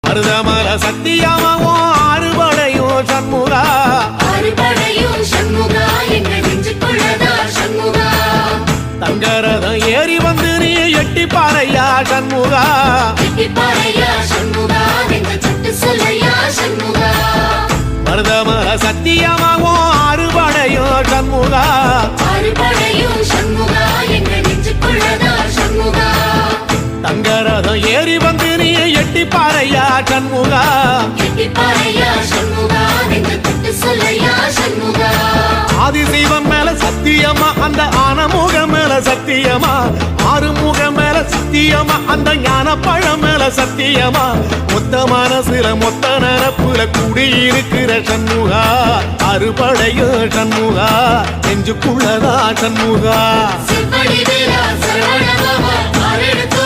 மருதமல சத்தியமாவோ அறுபடையும் சண்முகா அறுபடையும் சண்முகா எங்க நெஞ்சுக்குள்ளதா சண்முகா தங்கரதம் ஏறி வந்து நீ எட்டி பாறையா சண்முகா எட்டி பாறையா சண்முகா எங்க சட்டு சொல்லையா சண்முகா மருதமல சத்தியமாவோ அறுபடையும் சண்முகா அறுபடையும் சண்முகா எங்க நெஞ்சுக்குள்ளதா சண்முகா தங்கரதம் ஏறி வந்து நீ எட்டி பாறையா சண்முகா எட்டி பாறையா சண்முகா எங்க சட்டு சொல்லையா சண்முகா ஆதிசைவம் மேல சத்தியமா அந்த ஆனமுக மேல சத்தியமா ஆறுமுக மேல சத்தியமா அந்த ஞான பழம் மேல சத்தியமா மொத்த மனசுல மொத்த நரப்புல குடியிருக்கிற சண்முகா அறுபடையோ சண்முகா நெஞ்சுக்குள்ளதா சண்முகா சிவடி வேலா சரவண பவா ஆரெடுத்து